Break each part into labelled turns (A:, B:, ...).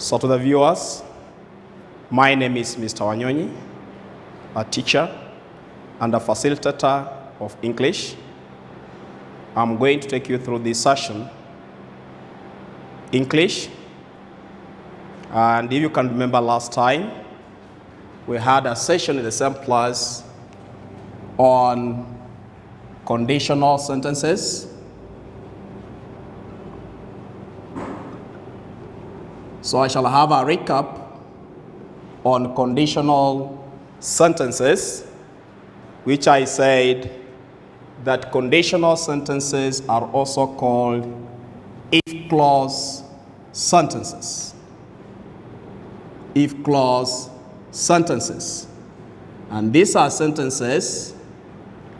A: So to the viewers, my name is Mr. Wanyonyi, a teacher and a facilitator of English. I'm going to take you through this session, English. And if you can remember last time, we had a session in the same class on conditional sentences. So I shall have a recap on conditional sentences, which I said that conditional sentences are also called if clause sentences. If clause sentences. And these are sentences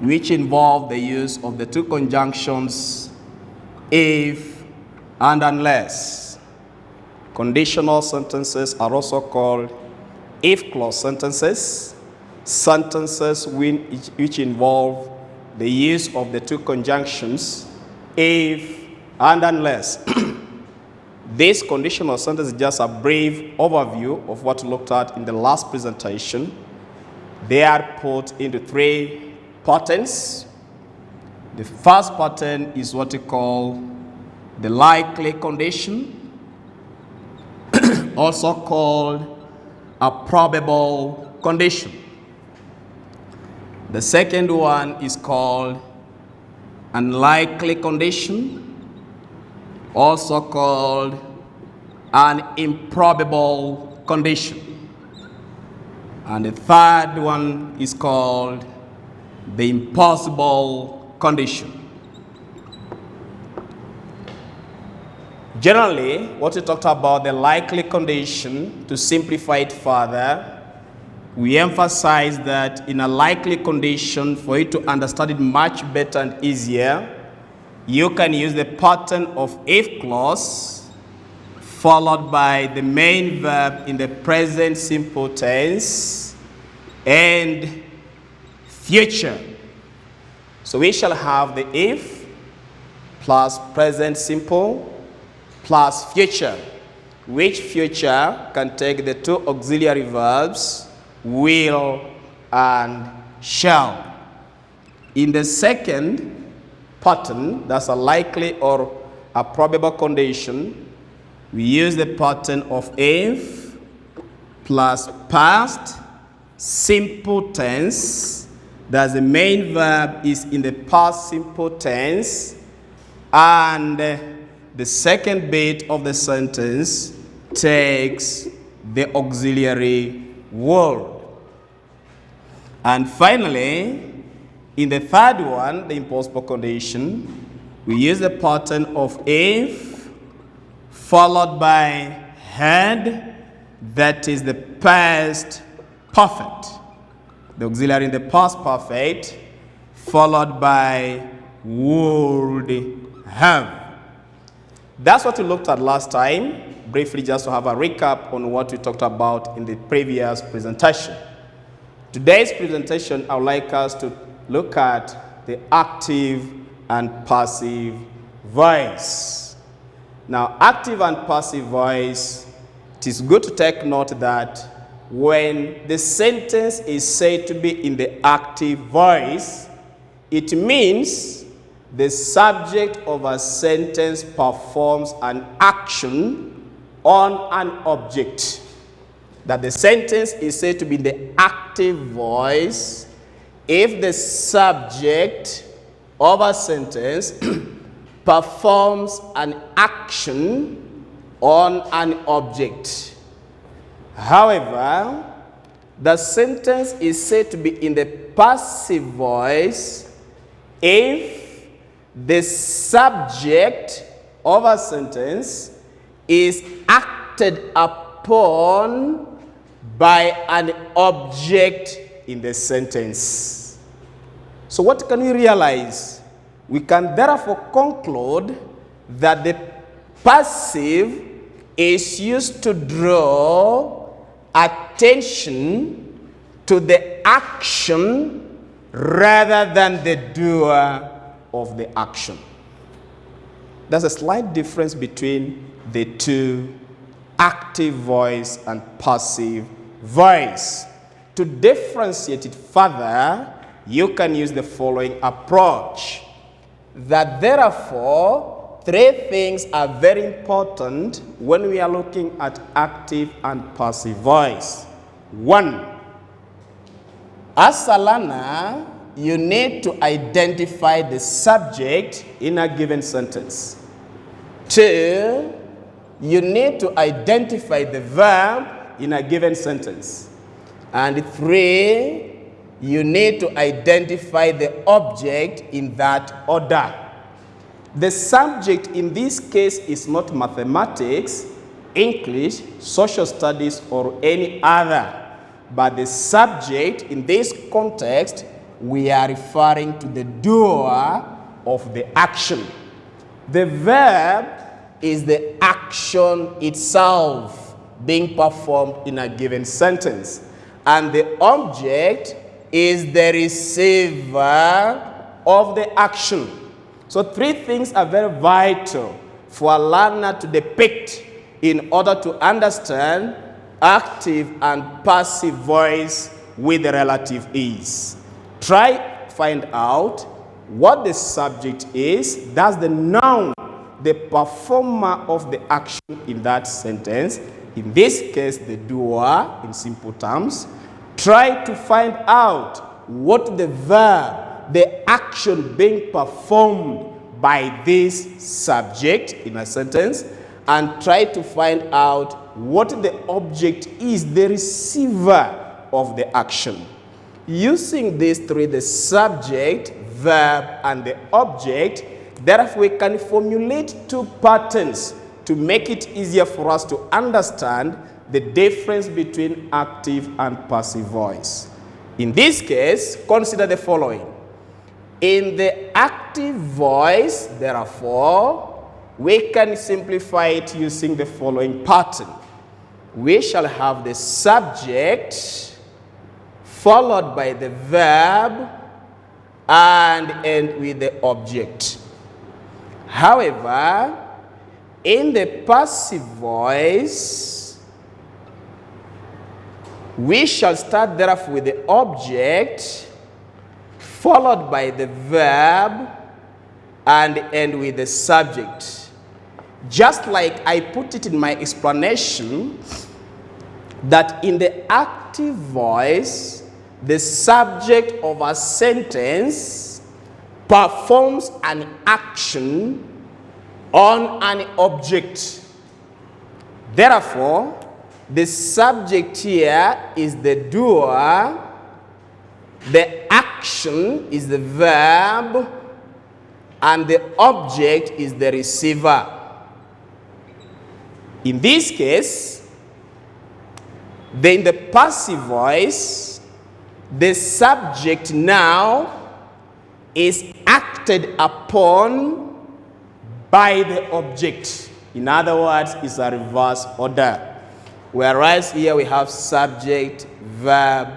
A: which involve the use of the two conjunctions if and unless. Conditional sentences are also called if clause sentences, sentences which involve the use of the two conjunctions if and unless. This conditional sentence is just a brief overview of what we looked at in the last presentation. They are put into three patterns. The first pattern is what we call the likely condition, also called a probable condition. The second one is called unlikely condition, also called an improbable condition. And the third one is called the impossible condition. Generally, what we talked about, the likely condition, to simplify it further, we emphasize that in a likely condition, for you to understand it much better and easier, you can use the pattern of if clause followed by the main verb in the present simple tense and future. So we shall have the if plus present simple plus future, which future can take the two auxiliary verbs will and shall. In the second pattern, that's a likely or a probable condition, we use the pattern of if plus past simple tense. That's the main verb is in the past simple tense, and the second bit of the sentence takes the auxiliary word. And finally, in the third one, the impossible condition, we use the pattern of if followed by had, that is the past perfect. The auxiliary in the past perfect followed by would have. That's what we looked at last time, briefly just to have a recap on what we talked about in the previous presentation. Today's presentation, I would like us to look at the active and passive voice. Now, active and passive voice, it is good to take note that when the sentence is said to be in the active voice, it means the subject of a sentence performs an action on an object. That the sentence is said to be in the active voice if the subject of a sentence performs an action on an object. However, the sentence is said to be in the passive voice if the subject of a sentence is acted upon by an object in the sentence. So what can we realize? We can therefore conclude that the passive is used to draw attention to the action rather than the doer of the action. There's a slight difference between the two active voice and passive voice. To differentiate it further, you can use the following approach. That therefore, three things are very important when we are looking at active and passive voice. One, as a learner, you need to identify the subject in a given sentence. Two, you need to identify the verb in a given sentence. And three, you need to identify the object in that order. The subject in this case is not mathematics, English, social studies, or any other. But the subject in this context, we are referring to the doer of the action. The verb is the action itself being performed in a given sentence. And the object is the receiver of the action. So three things are very vital for a learner to depict in order to understand active and passive voice with the relative ease. Try to find out what the subject is. That's the noun, the performer of the action in that sentence. In this case, the doer, in simple terms. Try to find out what the verb, the action being performed by this subject in a sentence, and try to find out what the object is, the receiver of the action. Using these three, the subject, verb, and the object, therefore we can formulate two patterns to make it easier for us to understand the difference between active and passive voice. In this case, consider the following. In the active voice, therefore, we can simplify it using the following pattern. We shall have the subject followed by the verb and end with the object. However, in the passive voice, we shall start therefore with the object followed by the verb and end with the subject. Just like I put it in my explanation, that in the active voice, the subject of a sentence performs an action on an object. Therefore, the subject here is the doer, the action is the verb, and the object is the receiver. In this case, in the passive voice, the subject now is acted upon by the object. In other words, it's a reverse order. Whereas here we have subject, verb,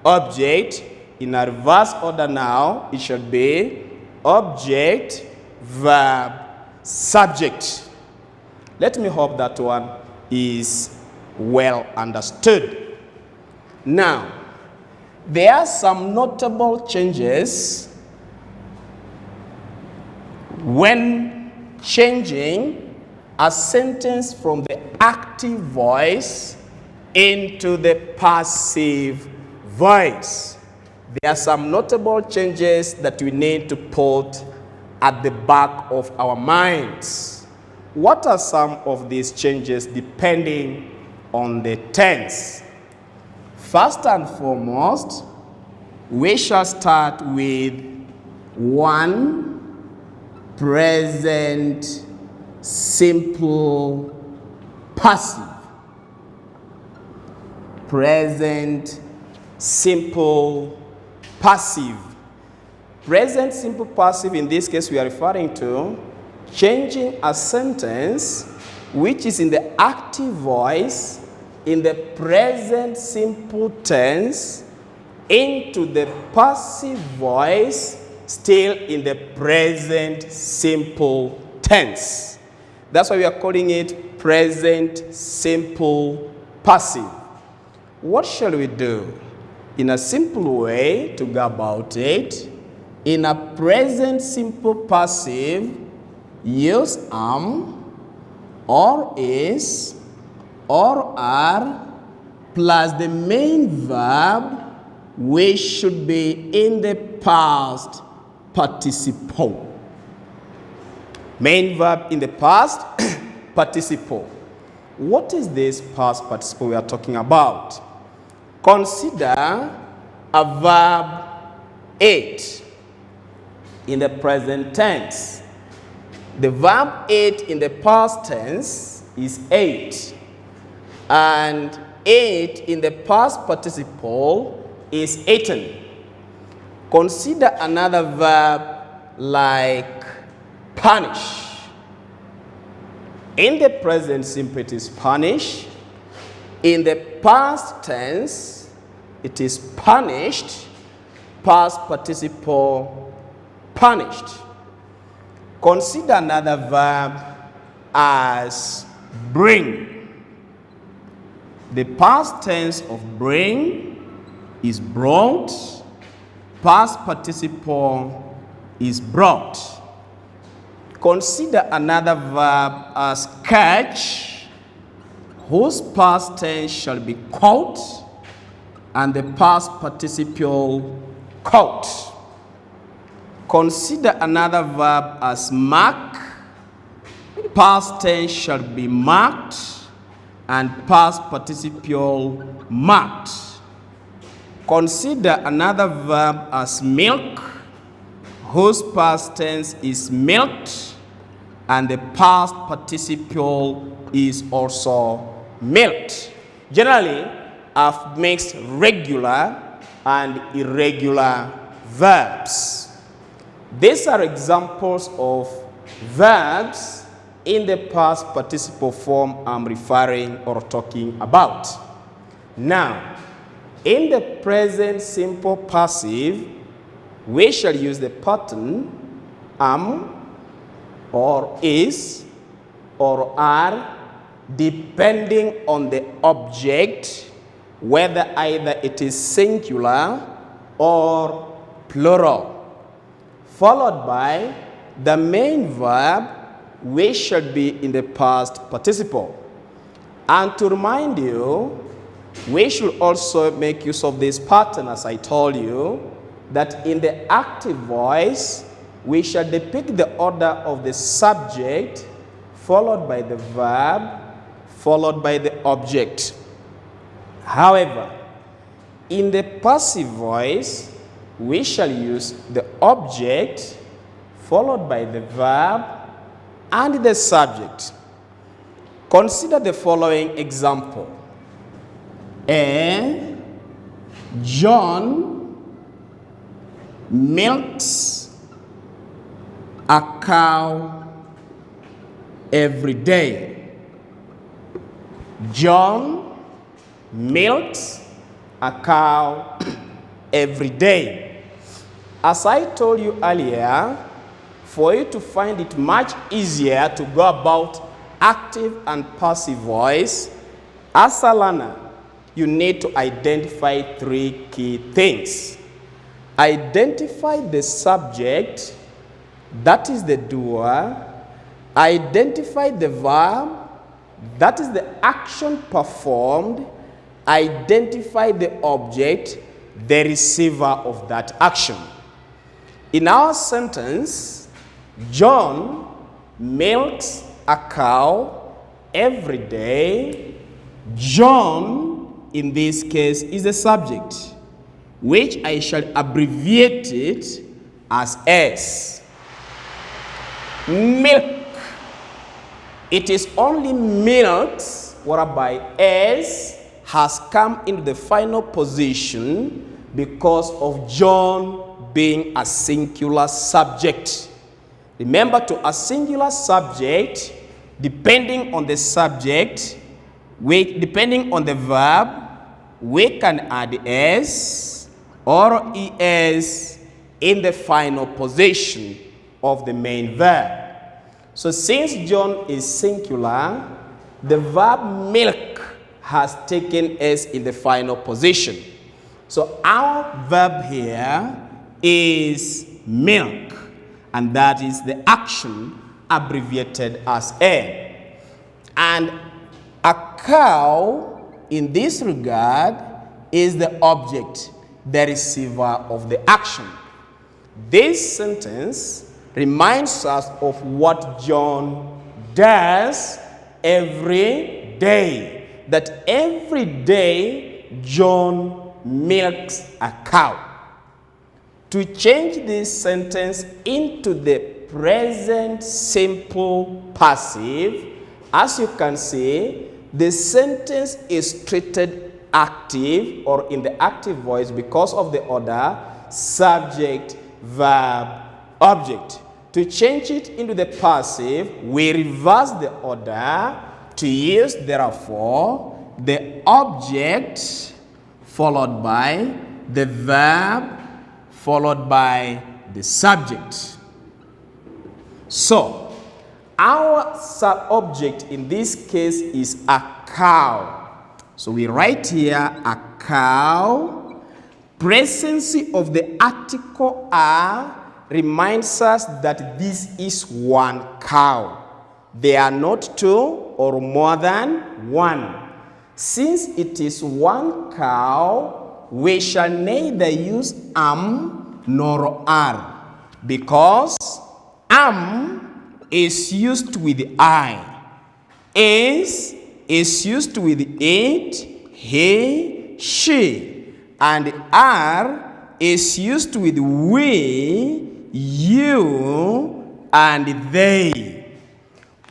A: object. In a reverse order now, it should be object, verb, subject. Let me hope that one is well understood. Now, there are some notable changes when changing a sentence from the active voice into the passive voice. There are some notable changes that we need to put at the back of our minds. What are some of these changes depending on the tense? First and foremost, we shall start with 1, present simple passive. Present simple passive. Present simple passive, in this case we are referring to changing a sentence which is in the active voice in the present simple tense into the passive voice still in the present simple tense. That's why we are calling it present simple passive. What shall we do? In a simple way to go about it, in a present simple passive, use am, or is, or are, plus the main verb, which should be in the past participle. Main verb in the past participle. What is this past participle we are talking about? Consider a verb 8 in the present tense. The verb 8 in the past tense is 8. And 8 in the past participle is eaten. Consider another verb like punish. In the present simple it is punish. In the past tense it is punished. Past participle punished. Consider another verb as bring. The past tense of bring is brought. Past participle is brought. Consider another verb as catch, whose past tense shall be caught, and the past participle caught. Consider another verb as mark, past tense shall be marked, and past participle marked. Consider another verb as milk, whose past tense is milked, and the past participle is also milked. Generally, I've mixed regular and irregular verbs. These are examples of verbs in the past participle form I'm referring or talking about. Now, in the present simple passive, we shall use the pattern am, or is, or are, depending on the object, whether either it is singular or plural, followed by the main verb, which should be in the past participle. And to remind you, we should also make use of this pattern, as I told you, that in the active voice, we shall depict the order of the subject, followed by the verb, followed by the object. However, in the passive voice, we shall use the object, followed by the verb, and the subject. Consider the following example. John milks a cow every day. John milks a cow every day. As I told you earlier, for you to find it much easier to go about active and passive voice, as a learner, you need to identify 3 key things. Identify the subject, that is the doer. Identify the verb, that is the action performed. Identify the object, the receiver of that action. In our sentence, John milks a cow every day. John, in this case, is the subject, which I shall abbreviate it as S. Milk. It is only milked whereby S has come into the final position because of John being a singular subject. Remember, to a singular subject, depending on the subject, depending on the verb, we can add S or ES in the final position of the main verb. So since John is singular, the verb milk has taken S in the final position. So our verb here is milk, and that is the action abbreviated as A. And a cow, in this regard, is the object, the receiver of the action. This sentence reminds us of what John does every day. That every day John milks a cow. To change this sentence into the present simple passive, as you can see, the sentence is treated active or in the active voice because of the order subject, verb, object. To change it into the passive, we reverse the order to use therefore the object followed by the verb followed by the subject. So our subject in this case is a cow. So we write here a cow. Presence of the article a reminds us that this is one cow. They are not two or more than one. Since it is one cow, we shall neither use nor are, because is used with I, is used with it, he, she, and are is used with we, you, and they.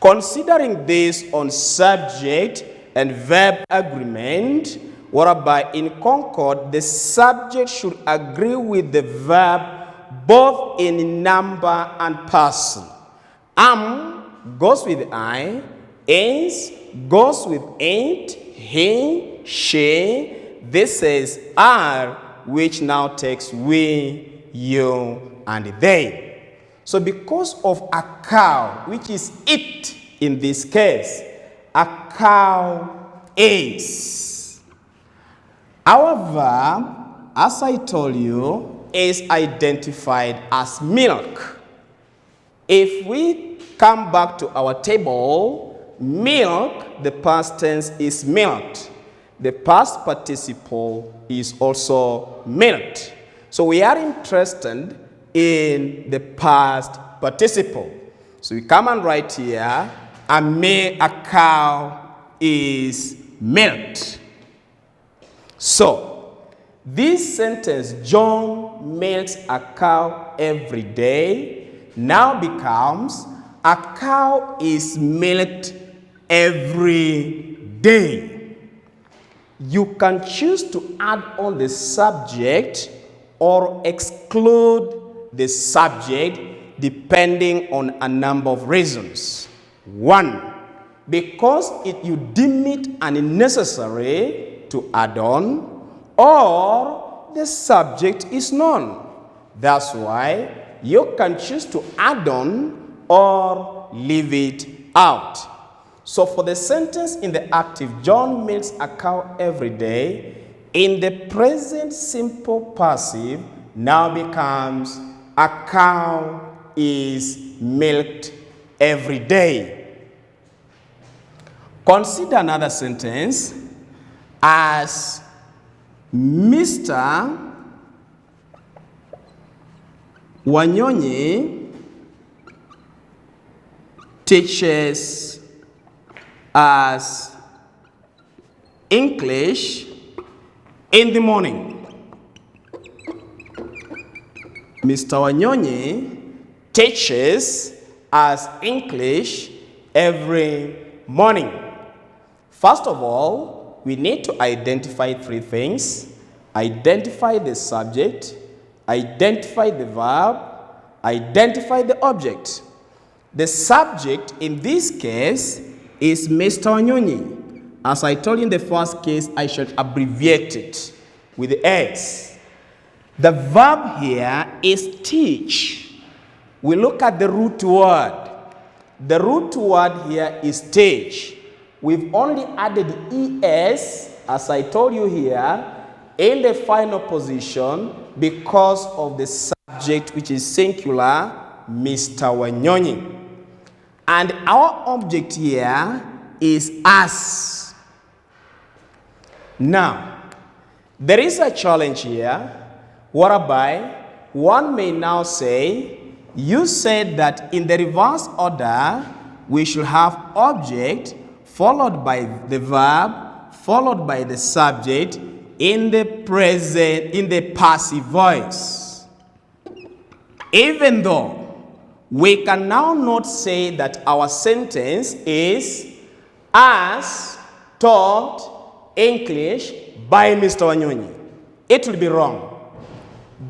A: Considering this on subject and verb agreement, whereby in concord the subject should agree with the verb both in number and person. Goes with I, is goes with it, he, she. This is are, which now takes we, you, and they. So because of a cow, which is it in this case, a cow is. Our verb, as I told you, is identified as milk. If we come back to our table, milk, the past tense is milked. The past participle is also milked. So we are interested in the past participle. So we come and write here, a cow is milked. So this sentence, John milks a cow every day, now becomes a cow is milked every day. You can choose to add on the subject or exclude the subject depending on a number of reasons. One, because you deem it unnecessary to add on, or the subject is known. That's why you can choose to add on or leave it out. So for the sentence in the active, John milks a cow every day, in the present simple passive now becomes a cow is milked every day. Consider another sentence as Mr. Wanyonyi teaches us English in the morning. Mr. Wanyonyi teaches us English every morning. First of all, we need to identify three things. Identify the subject, identify the verb, identify the object. The subject in this case is Mr. Wanyonyi. As I told you in the first case, I should abbreviate it with the S. The verb here is teach. We look at the root word. The root word here is stage. We've only added es, as I told you here, in the final position because of the subject, which is singular, Mr. Wanyonyi. And our object here is us. Now, there is a challenge here, whereby one may now say, you said that in the reverse order, we should have object followed by the verb, followed by the subject in the present, in the passive voice. Even though we can now not say that our sentence is as taught English by Mr. Wanyonyi. It will be wrong.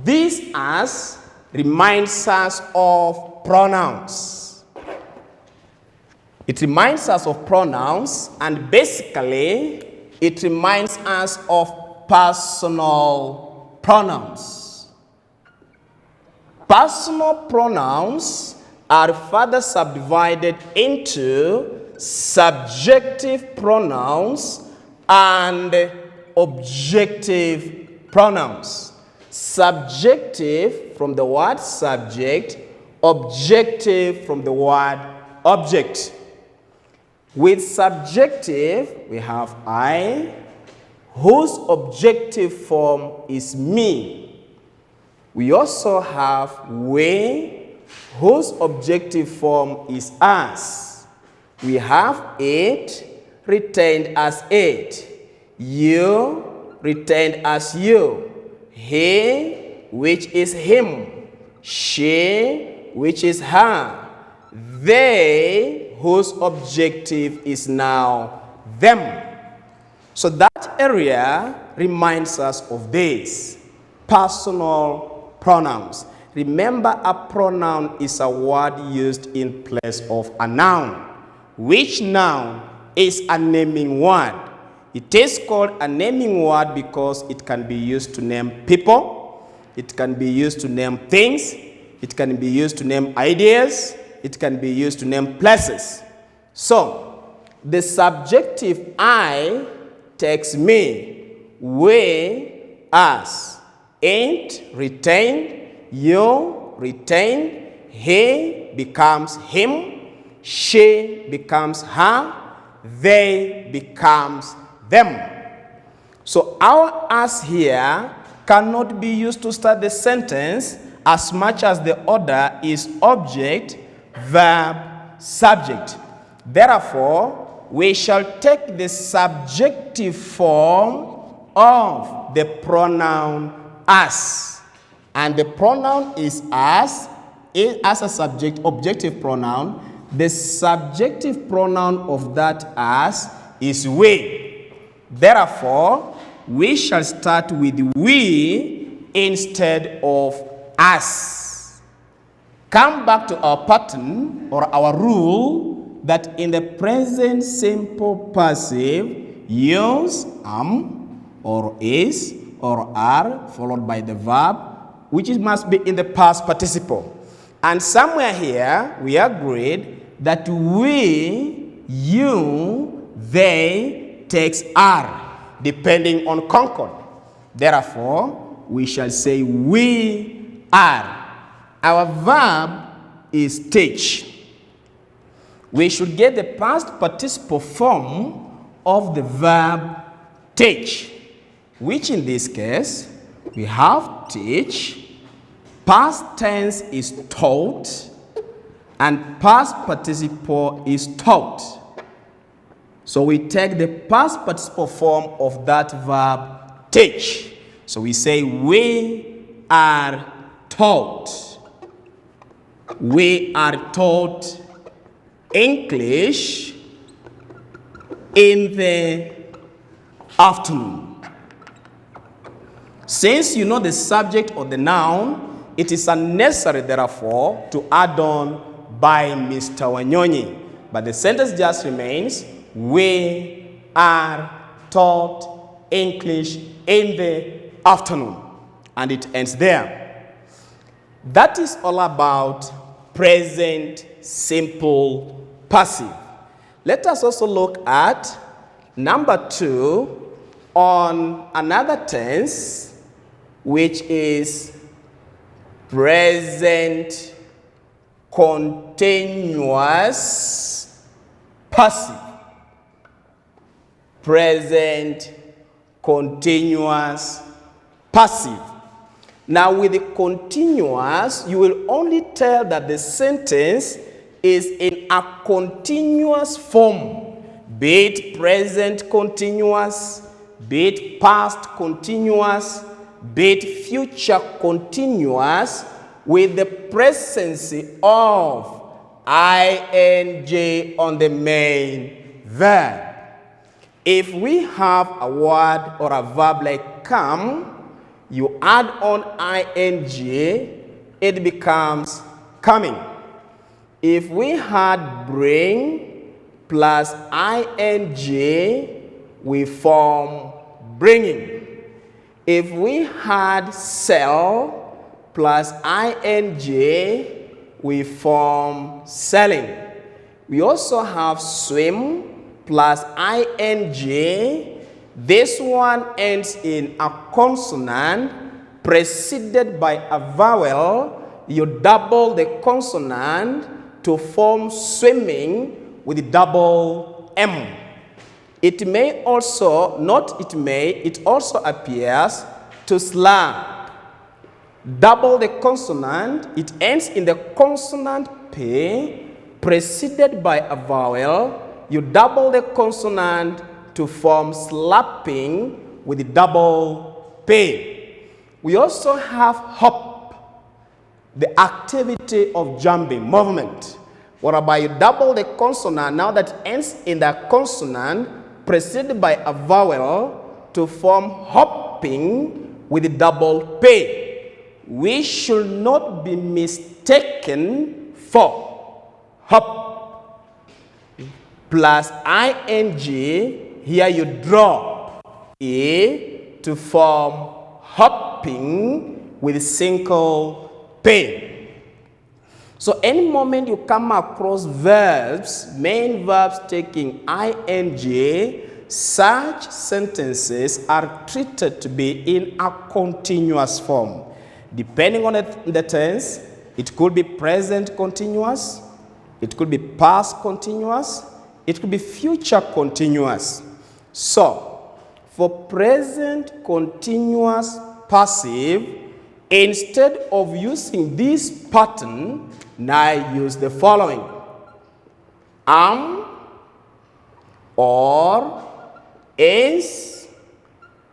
A: This as reminds us of pronouns. It reminds us of pronouns, and basically it reminds us of personal pronouns. Personal pronouns are further subdivided into subjective pronouns and objective pronouns. Subjective from the word subject, objective from the word object. With subjective, we have I, whose objective form is me. We also have we, whose objective form is us. We have it, retained as it. You, retained as you. He, which is him. She, which is her. They, whose objective is now them. So that area reminds us of this. Personal pronouns. Remember, a pronoun is a word used in place of a noun. Which noun is a naming word? It is called a naming word because it can be used to name people, it can be used to name things, it can be used to name ideas, it can be used to name places. So, the subjective I takes me, we, us, ain't, retained, you, retained, he becomes him, she becomes her, they becomes them. So our us here cannot be used to start the sentence as much as the order is object, verb, subject. Therefore, we shall take the subjective form of the pronoun us. And the pronoun is us as a subject, objective pronoun. The subjective pronoun of that us is we. Therefore, we shall start with we instead of us. Come back to our pattern or our rule that in the present simple passive, use am or is or are followed by the verb, which must be in the past participle. And somewhere here, we agreed that we, you, they, takes are, depending on concord. Therefore, we shall say we are. Our verb is teach. We should get the past participle form of the verb teach, which in this case, we have teach, past tense is taught, and past participle is taught. So we take the past participle form of that verb teach. So we say we are taught. We are taught English in the afternoon. Since you know the subject or the noun, it is unnecessary, therefore, to add on by Mr. Wanyonyi. But the sentence just remains, we are taught English in the afternoon. And it ends there. That is all about present simple passive. Let us also look at number 2 on another tense, which is present continuous passive. Present continuous passive. Now with the continuous, you will only tell that the sentence is in a continuous form, be it present continuous, be it past continuous, be it future continuous, with the presence of ing on the main verb. If we have a word or a verb like come, you add on ing, it becomes coming. If we had bring plus ing, we form bringing. If we had sell plus ing, we form selling. We also have swim plus ing. This one ends in a consonant preceded by a vowel. You double the consonant to form swimming with the double M. It may also, it also appears to slap. Double the consonant, it ends in the consonant P preceded by a vowel. You double the consonant to form slapping with the double P. We also have hop, the activity of jumping, movement, whereby you double the consonant now that ends in the consonant preceded by a vowel to form hopping with the double P. We should not be mistaken for hop plus ing. Here you drop a to form hopping with single P. So any moment you come across verbs, main verbs taking ing, such sentences are treated to be in a continuous form. Depending on the tense, it could be present continuous, it could be past continuous, it could be future continuous. So, for present continuous passive, instead of using this pattern, now use the following: am, or, is,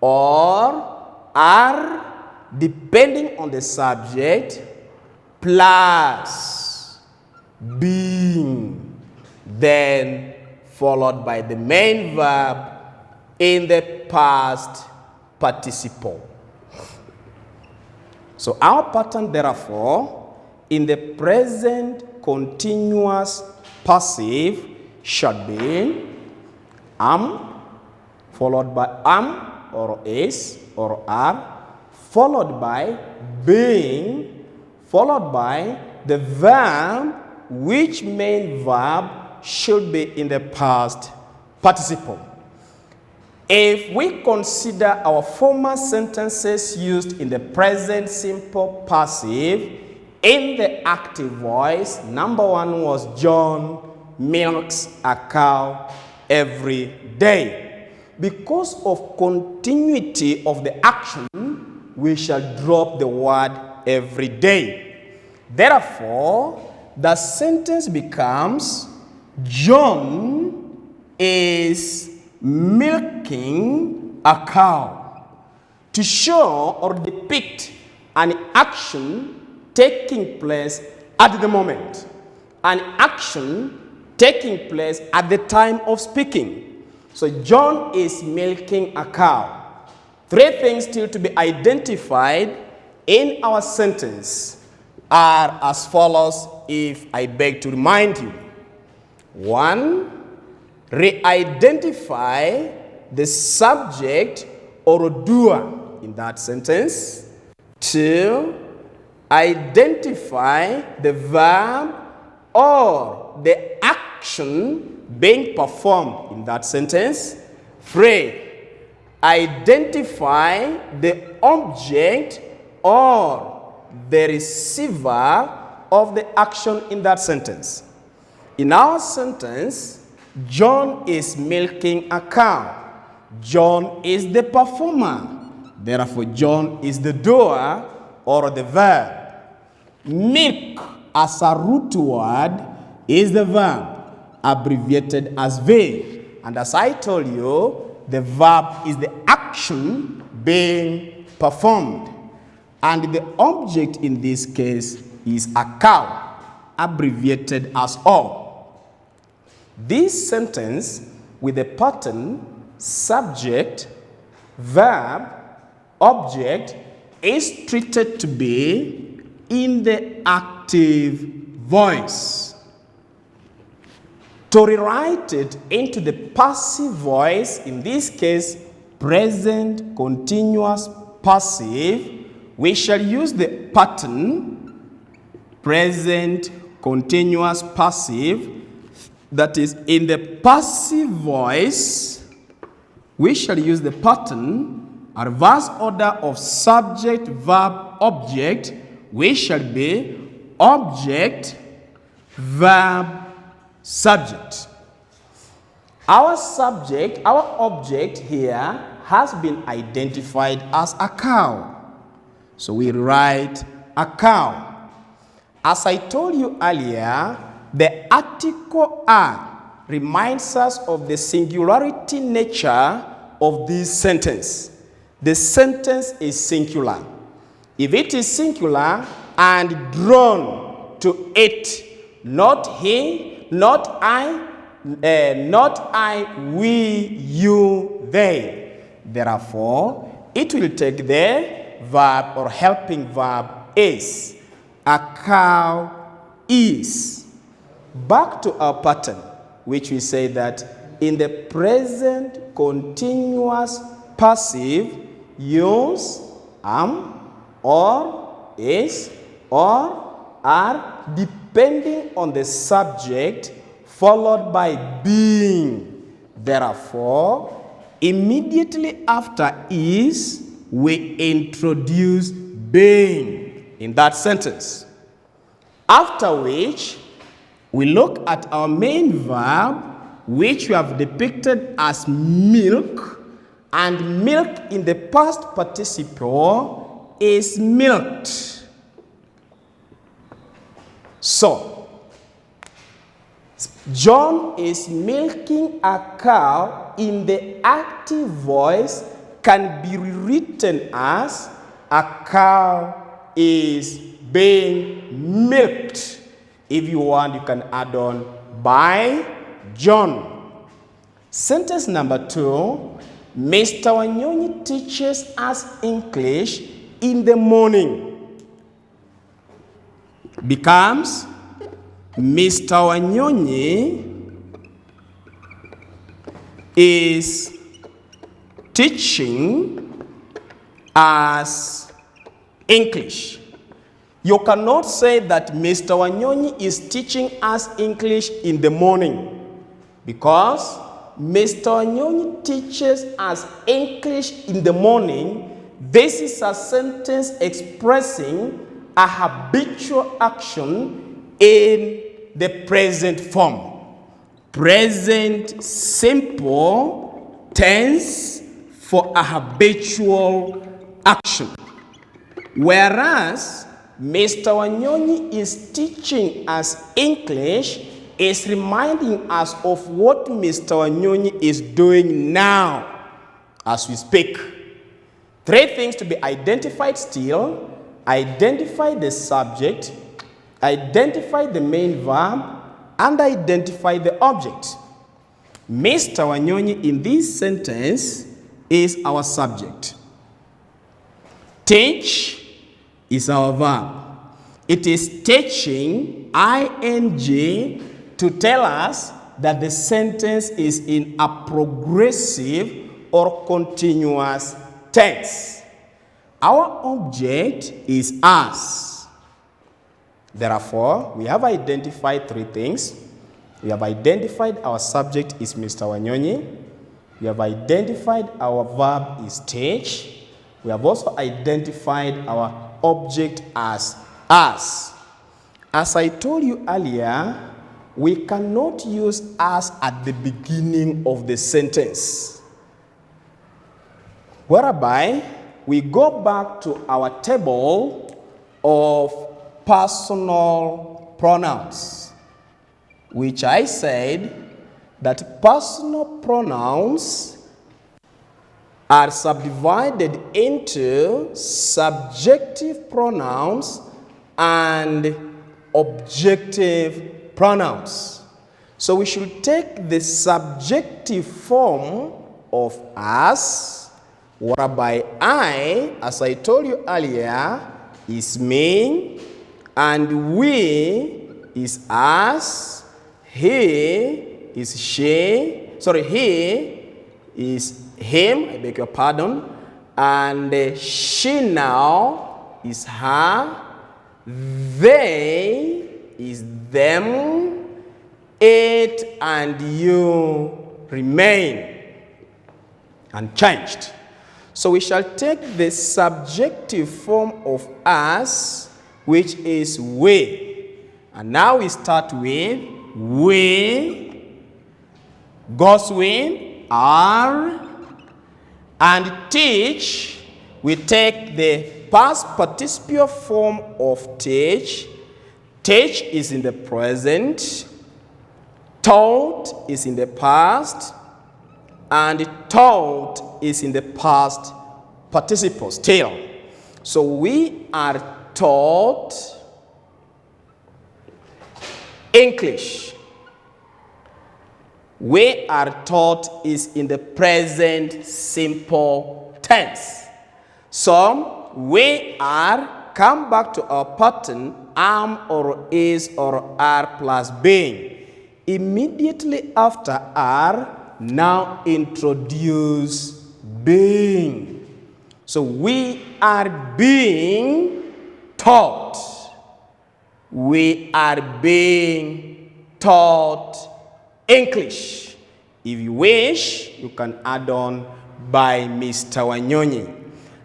A: or, are, depending on the subject, plus being, then followed by the main verb in the past participle. So our pattern, therefore, in the present continuous passive should be am, followed by am, or is, or are, followed by being, followed by the verb, which main verb should be in the past participle. If we consider our former sentences used in the present simple passive in the active voice, number 1 was John milks a cow every day. Because of continuity of the action, we shall drop the word every day. Therefore, the sentence becomes John is milking a cow, to show or depict an action taking place at the moment, an action taking place at the time of speaking. So John is milking a cow. 3 things still to be identified in our sentence are as follows, if I beg to remind you. 1, re-identify the subject or doer in that sentence. 2, identify the verb or the action action being performed in that sentence. 3. Identify the object or the receiver of the action in that sentence. In our sentence, John is milking a cow. John is the performer. Therefore, John is the doer or the verb. Milk as a root word is the verb, abbreviated as V. And as I told you, the verb is the action being performed. And the object in this case is a cow, abbreviated as O. This sentence with a pattern, subject, verb, object is treated to be in the active voice. To rewrite it into the passive voice, in this case, present continuous passive, we shall use the pattern present continuous passive. That is, in the passive voice, we shall use the pattern, a reverse order of subject, verb, object, which shall be object, verb, subject. Our subject, our object here has been identified as a cow. So we write a cow. As I told you earlier, the article "a" reminds us of the singularity nature of this sentence. The sentence is singular. If it is singular and drawn to it, not he, not I, we, you, they. Therefore, it will take the verb or helping verb is. A cow is. Back to our pattern, which we say that in the present continuous passive, use am, or, is, or, are, depending on the subject, followed by being. Therefore, immediately after is, we introduce being in that sentence. After which, we look at our main verb, which we have depicted as milk, and milk in the past participle is milked. So, John is milking a cow in the active voice can be rewritten as a cow is being milked. If you want, you can add on by John. Sentence number 2, Mr. Wanyonyi teaches us English in the morning. Becomes Mr. Wanyonyi is teaching us English. You cannot say that Mr. Wanyonyi is teaching us English in the morning, because Mr. Wanyonyi teaches us English in the morning. This is a sentence expressing a habitual action in the present form. Present simple tense for a habitual action. Whereas Mr. Wanyonyi is teaching us English, is reminding us of what Mr. Wanyonyi is doing now as we speak. 3 things to be identified still. Identify the subject, identify the main verb, and identify the object. Mr. Wanyonyi in this sentence is our subject. Teach is our verb. It is teaching, ing, to tell us that the sentence is in a progressive or continuous tense. Our object is us. Therefore, we have identified 3 things. We have identified our subject is Mr. Wanyonyi. We have identified our verb is teach. We have also identified our object as us. As I told you earlier, we cannot use us at the beginning of the sentence, whereby we go back to our table of personal pronouns, which I said that personal pronouns are subdivided into subjective pronouns and objective pronouns. So we should take the subjective form of us, whereby I, as I told you earlier, is me, and we is us, he is she, he is him, I beg your pardon, and she now is her, they is them, it and you remain unchanged. So we shall take the subjective form of us, which is we. And now we start with we, goes with are, and teach. We take the past participial form of teach. Teach is in the present, taught is in the past, and taught is in the past participle still. So we are taught English. We are taught is in the present simple tense. So we are, come back to our pattern, am or is or are plus being. Immediately after are, now introduce being. So we are being taught. We are being taught English. If you wish, you can add on by Mr. Wanyonyi.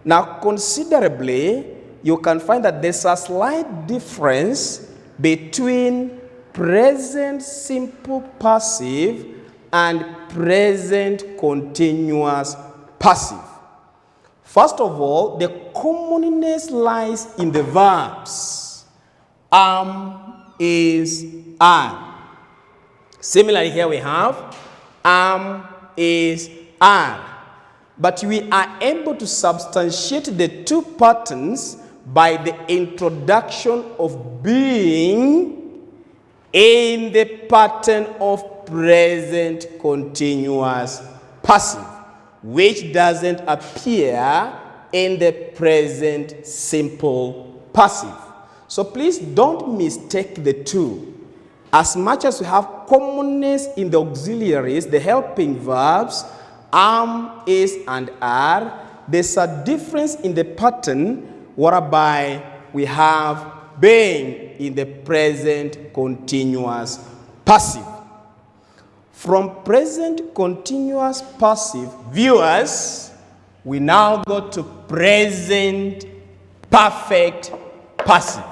A: Now, considerably, you can find that there's a slight difference between present simple passive and present continuous passive. First of all, the commonness lies in the verbs am, is, are. Similarly, here we have am, is, are. But we are able to substantiate the two patterns by the introduction of being in the pattern of present continuous passive, which doesn't appear in the present simple passive. So please don't mistake the two. As much as we have commonness in the auxiliaries, the helping verbs, am, is, and are, there's a difference in the pattern whereby we have being in the present continuous passive. From present continuous passive, viewers, we now go to present perfect passive.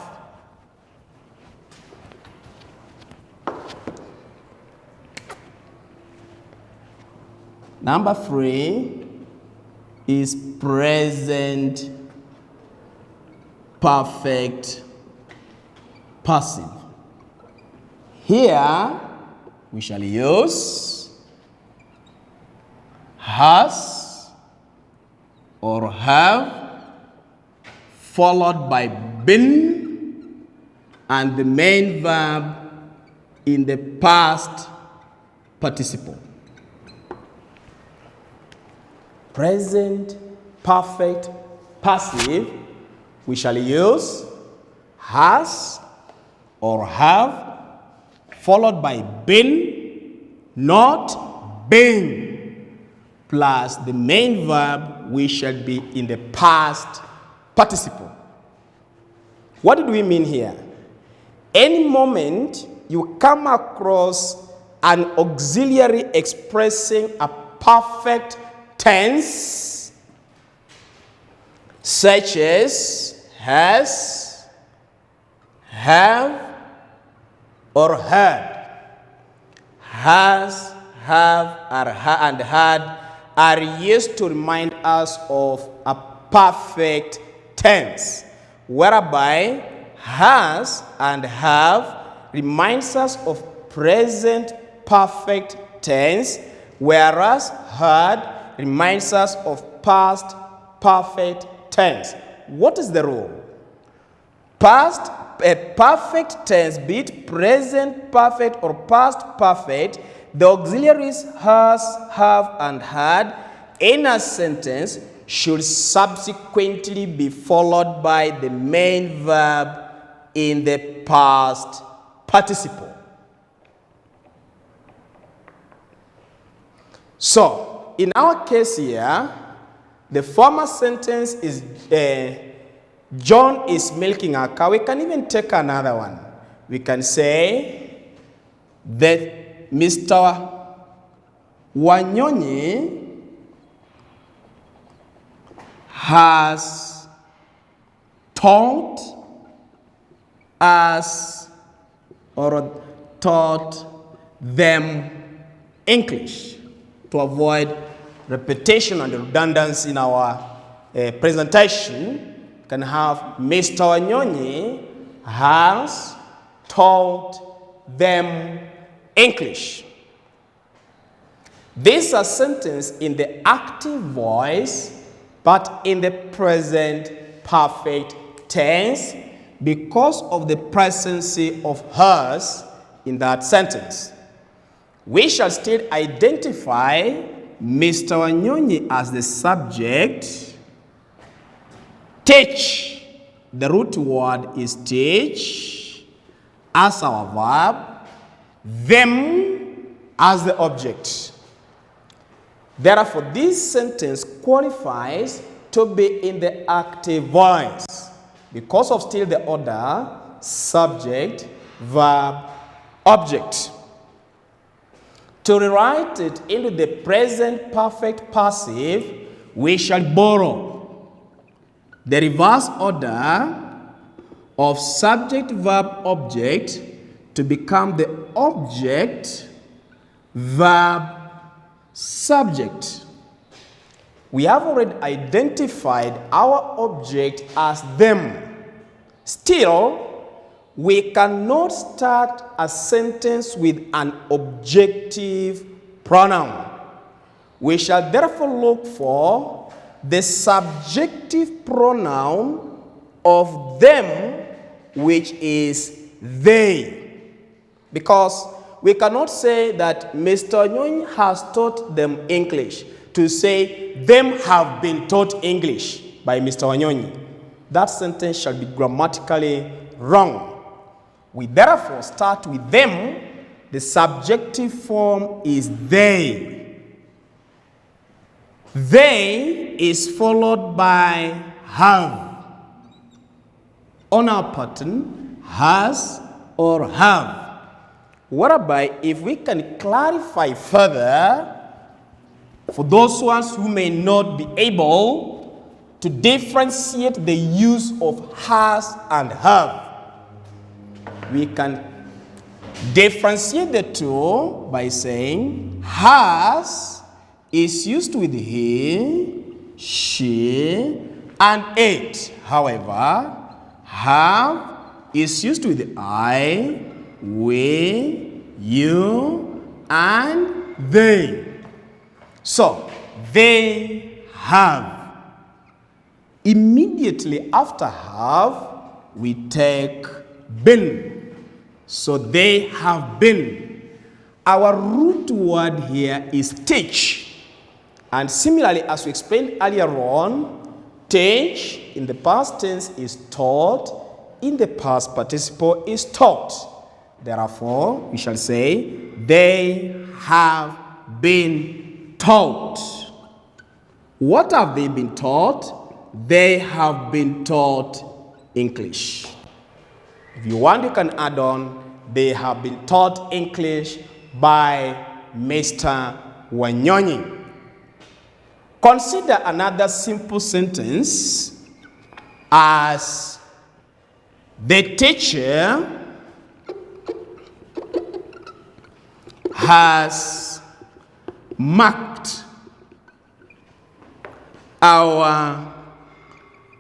A: Number 3 is present perfect passive. Here we shall use has or have followed by been and the main verb in the past participle. Present perfect passive, we shall use has or have followed by been, not been, plus the main verb, we shall be in the past participle. What did we mean here? Any moment you come across an auxiliary expressing a perfect tense, such as has, have, or had. Has, have, and had are used to remind us of a perfect tense, whereby has and have reminds us of present perfect tense, whereas had reminds us of past perfect tense. What is the rule? A perfect tense, be it present perfect or past perfect, the auxiliaries has, have, and had in a sentence should subsequently be followed by the main verb in the past participle. So, in our case here, the former sentence is John is milking a cow. We can even take another one. We can say that Mr. Wanyonyi has taught us or taught them English, to avoid repetition and redundancy in our presentation. Can have Mr. Wanyonyi has taught them English. This is a sentence in the active voice, but in the present perfect tense because of the presence of has in that sentence. We shall still identify Mr. Wanyonyi as the subject. Teach, the root word is teach, as our verb, them as the object. Therefore, this sentence qualifies to be in the active voice because of still the order subject, verb, object. To rewrite it into the present perfect passive, we shall borrow the reverse order of subject, verb, object to become the object, verb, subject. We have already identified our object as them. Still, we cannot start a sentence with an objective pronoun. We shall therefore look for the subjective pronoun of them, which is they. Because we cannot say that Mr. Wanyonyi has taught them English to say them have been taught English by Mr. Wanyonyi. That sentence shall be grammatically wrong. We therefore start with them. The subjective form is they. They is followed by have. On our pattern, has or have. Whereby, if we can clarify further, for those ones who may not be able to differentiate the use of has and have, we can differentiate the two by saying has is used with he, she, and it. However, have is used with I, we, you, and they. So, they have. Immediately after have, we take been. So, they have been. Our root word here is teach. And similarly, as we explained earlier on, teach in the past tense is taught, in the past participle is taught. Therefore, we shall say, they have been taught. What have they been taught? They have been taught English. If you want, you can add on, they have been taught English by Mr. Wanyonyi. Consider another simple sentence as the teacher has marked our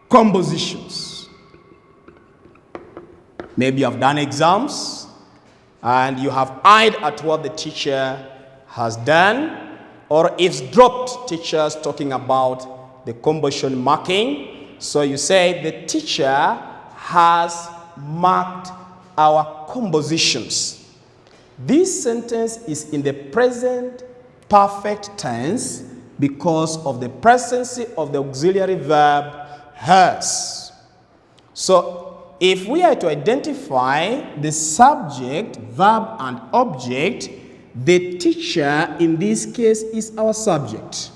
A: compositions. Maybe you have done exams and you have eyed at what the teacher has done, or eavesdropped teachers talking about the composition marking. So you say the teacher has marked our compositions. This sentence is in the present perfect tense because of the presence of the auxiliary verb has. So if we are to identify the subject, verb, and object, the teacher in this case is our subject.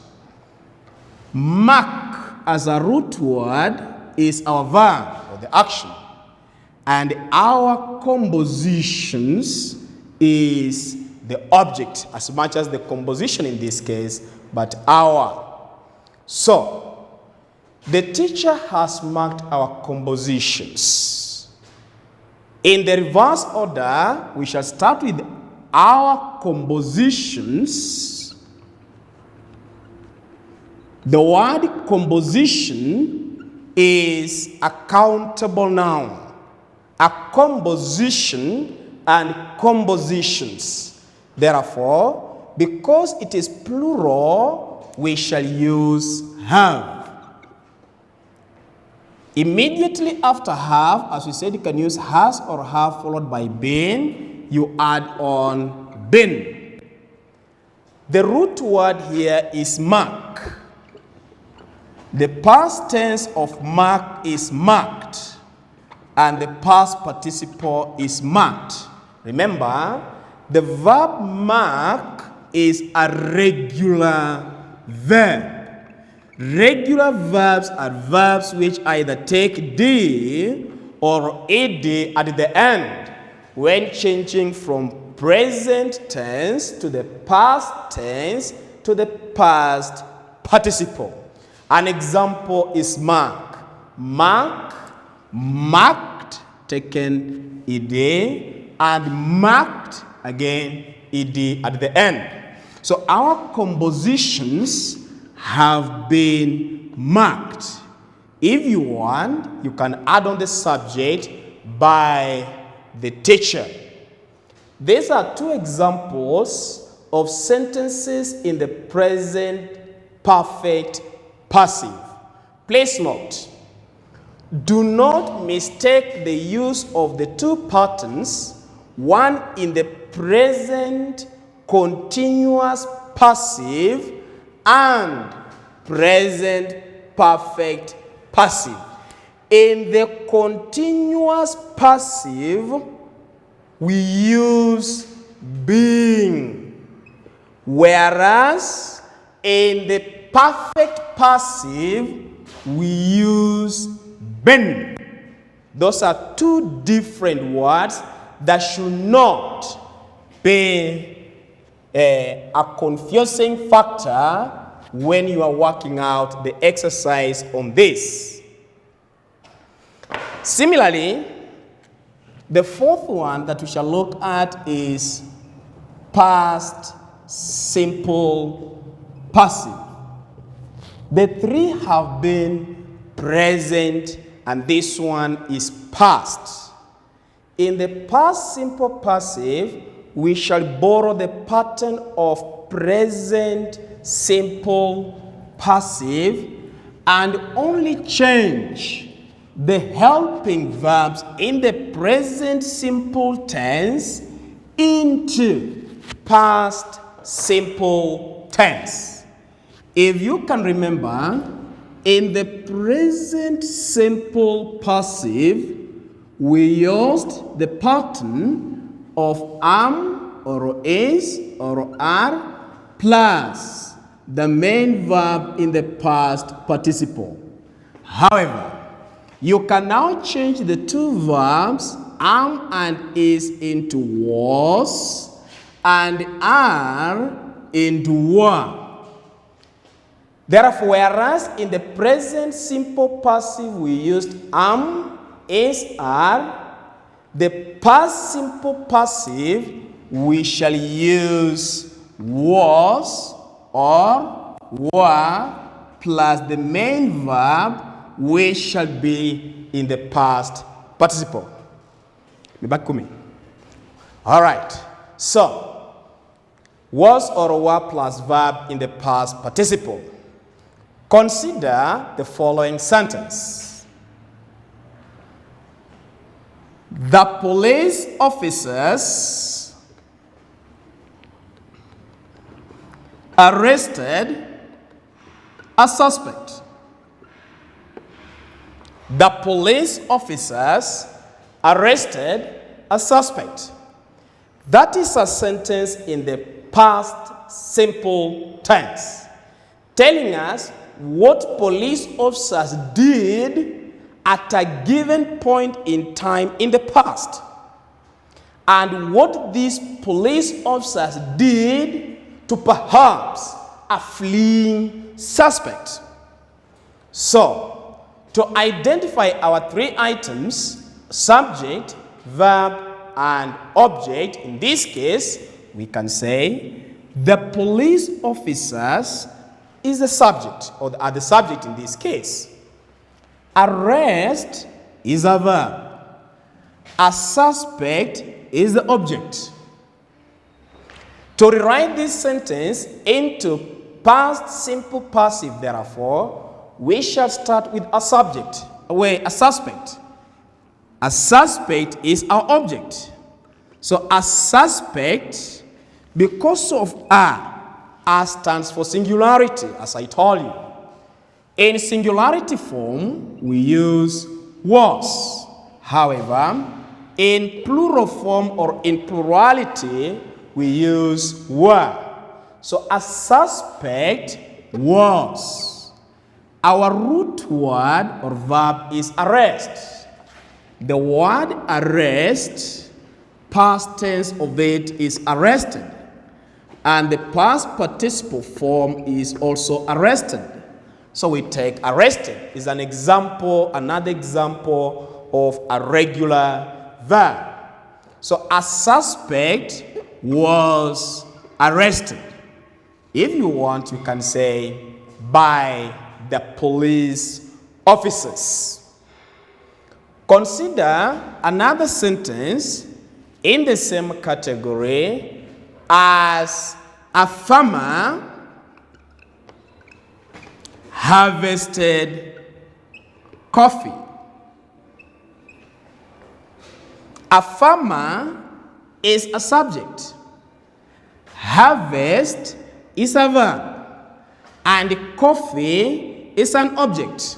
A: Mark as a root word is our verb or the action. And our compositions is the object, as much as the composition in this case, but our. So, the teacher has marked our compositions. In the reverse order, we shall start with our compositions. The word composition is a countable noun. A composition and compositions. Therefore, because it is plural, we shall use have. Immediately after have, as we said, you can use has or have followed by been. You add on been. The root word here is mark. The past tense of mark is marked, and the past participle is marked. Remember, the verb mark is a regular verb. Regular verbs are verbs which either take d or ed at the end when changing from present tense to the past tense to the past participle. An example is mark. Mark, marked, taken ed, and marked again ed at the end. So our compositions have been marked. If you want, you can add on the subject by the teacher. These are two examples of sentences in the present perfect passive. Please note, do not mistake the use of the two patterns, one in the present continuous passive and present perfect passive. In the continuous passive, we use being, whereas in the perfect passive, we use been. Those are two different words that should not be a confusing factor when you are working out the exercise on this. Similarly, the fourth one that we shall look at is past simple passive. The three have been present, and this one is past. In the past simple passive, we shall borrow the pattern of present simple passive and only change the helping verbs in the present simple tense into past simple tense. If you can remember, in the present simple passive, we used the pattern of am or is or are plus the main verb in the past participle. However, you can now change the two verbs am and is into was, and are into war. Therefore, whereas in the present simple passive we used am, is, are, the past simple passive we shall use was or were plus the main verb which shall be in the past participle. All right. So, was or were plus verb in the past participle. Consider the following sentence. The police officers arrested a suspect. The police officers arrested a suspect. That is a sentence in the past simple tense, telling us what police officers did at a given point in time in the past, and what these police officers did to perhaps a fleeing suspect. So, to identify our three items, subject, verb, and object, in this case, we can say the police officers is the subject, or are the subject in this case. Arrest is a verb. A suspect is the object. To rewrite this sentence into past simple passive, therefore, we shall start with a subject, a suspect. A suspect is our object. So a suspect, because of A stands for singularity, as I told you. In singularity form, we use was. However, in plural form or in plurality, we use were. So a suspect was. Our root word or verb is arrest. The word arrest, past tense of it is arrested. And the past participle form is also arrested. So we take arrested is an example, another example of a regular verb. So a suspect was arrested. If you want, you can say by the police officers. Consider another sentence in the same category as a farmer harvested coffee. A farmer is a subject. Harvest is a verb. And coffee is an object.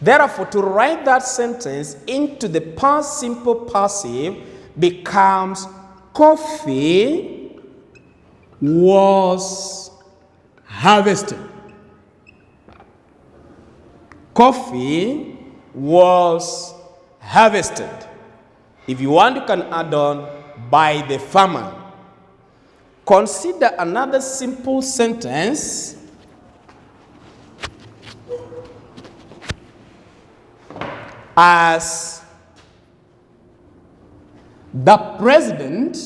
A: Therefore, to write that sentence into the past simple passive becomes coffee was harvested. Coffee was harvested. If you want, you can add on by the farmer. Consider another simple sentence as the president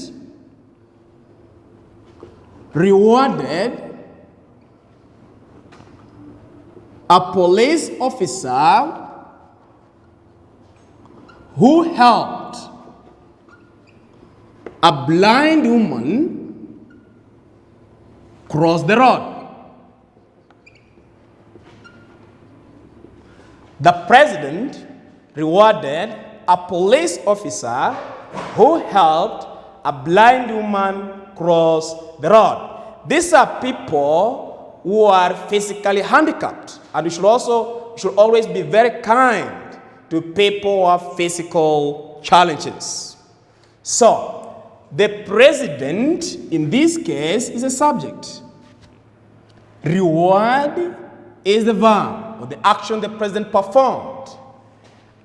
A: rewarded a police officer who helped a blind woman cross the road. The president rewarded a police officer who helped a blind woman cross the road. These are people who are physically handicapped, and we should always be very kind to people who have physical challenges. So, the president in this case is a subject. Reward is the verb or the action the president performed.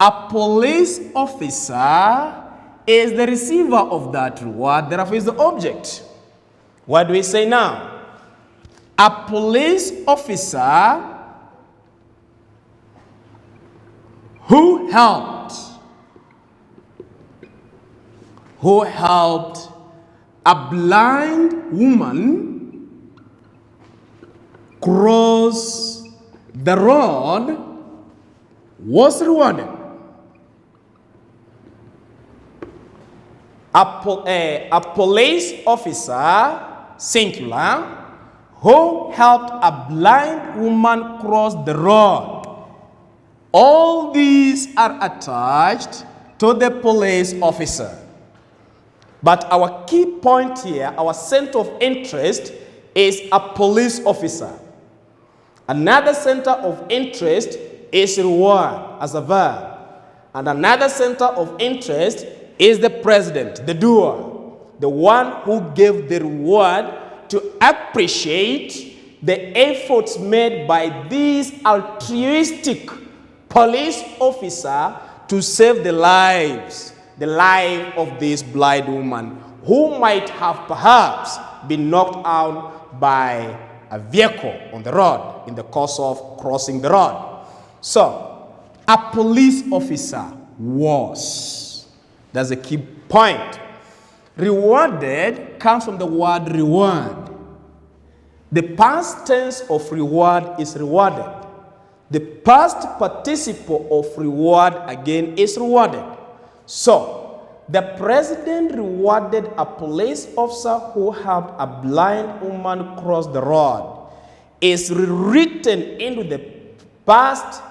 A: A police officer is the receiver of that reward, therefore is the object. What do we say now? A police officer who helped a blind woman cross the road was rewarded. A police officer, singular, who helped a blind woman cross the road. All these are attached to the police officer. But our key point here, our center of interest, is a police officer. Another center of interest is reward as a verb. And another center of interest is the president, the doer, the one who gave the reward to appreciate the efforts made by this altruistic police officer to save the life of this blind woman, who might have perhaps been knocked out by a vehicle on the road in the course of crossing the road. So, a police officer was. That's a key point. Rewarded comes from the word reward. The past tense of reward is rewarded. The past participle of reward again is rewarded. So, the president rewarded a police officer who helped a blind woman cross the road is rewritten into the past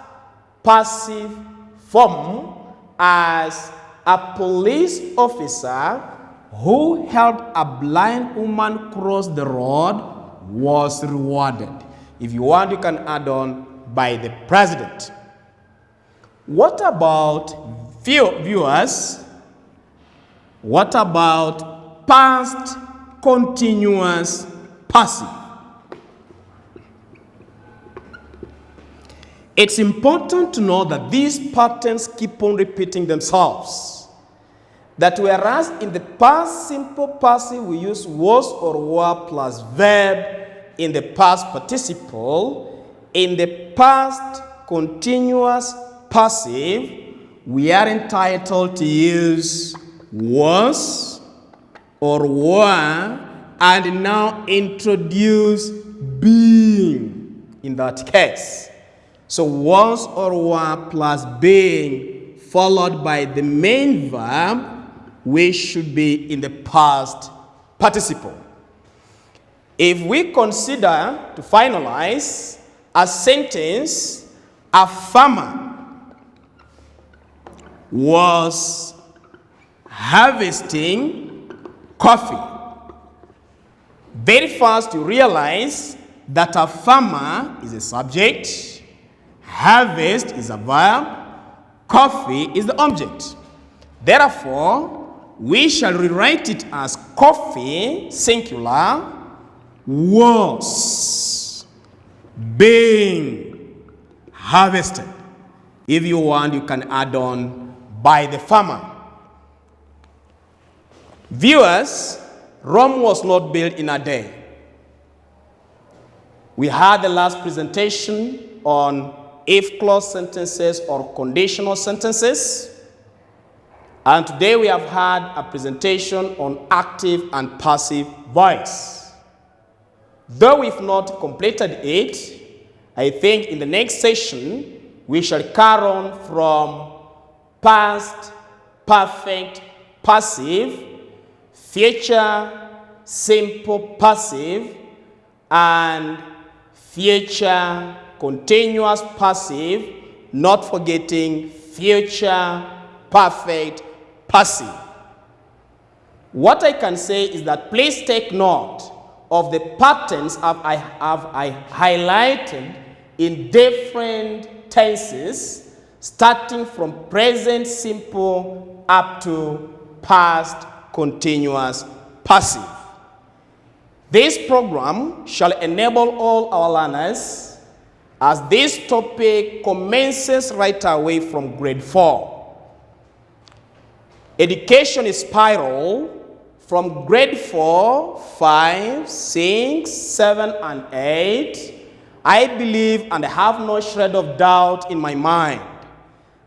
A: passive form as a police officer who helped a blind woman cross the road was rewarded. If you want, you can add on by the president. What about viewers? What about past continuous passive? It's important to know that these patterns keep on repeating themselves. That whereas in the past simple passive we use was or were plus verb in the past participle, in the past continuous passive we are entitled to use was or were and now introduce being in that case. So was or were plus being followed by the main verb, which should be in the past participle. If we consider, to finalize, a sentence, a farmer was harvesting coffee. Very fast you realize that a farmer is a subject, harvest is a verb, coffee is the object. Therefore, we shall rewrite it as coffee, singular, was being harvested. If you want, you can add on by the farmer. Viewers, Rome was not built in a day. We had the last presentation on if clause sentences or conditional sentences. And today we have had a presentation on active and passive voice. Though we've not completed it, I think in the next session we shall carry on from past, perfect, passive, future, simple, passive, and future, continuous, passive, not forgetting future, perfect, passive. What I can say is that please take note of the patterns I have highlighted in different tenses, starting from present simple up to past continuous passive. This program shall enable all our learners as this topic commences right away from grade 4. education is spiral from grade 4, 5, 6, 7, and 8. I believe and I have no shred of doubt in my mind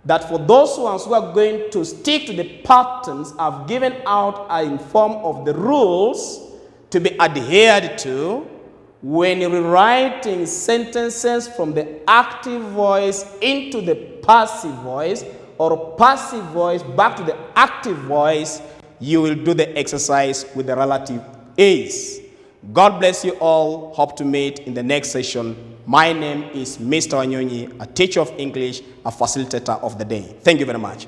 A: that for those ones who are going to stick to the patterns I've given out in form of the rules to be adhered to, when rewriting sentences from the active voice into the passive voice, or passive voice back to the active voice, you will do the exercise with the relative ease. God bless you all. Hope to meet in the next session. My name is Mr. Wanyonyi, a teacher of English, a facilitator of the day. Thank you very much.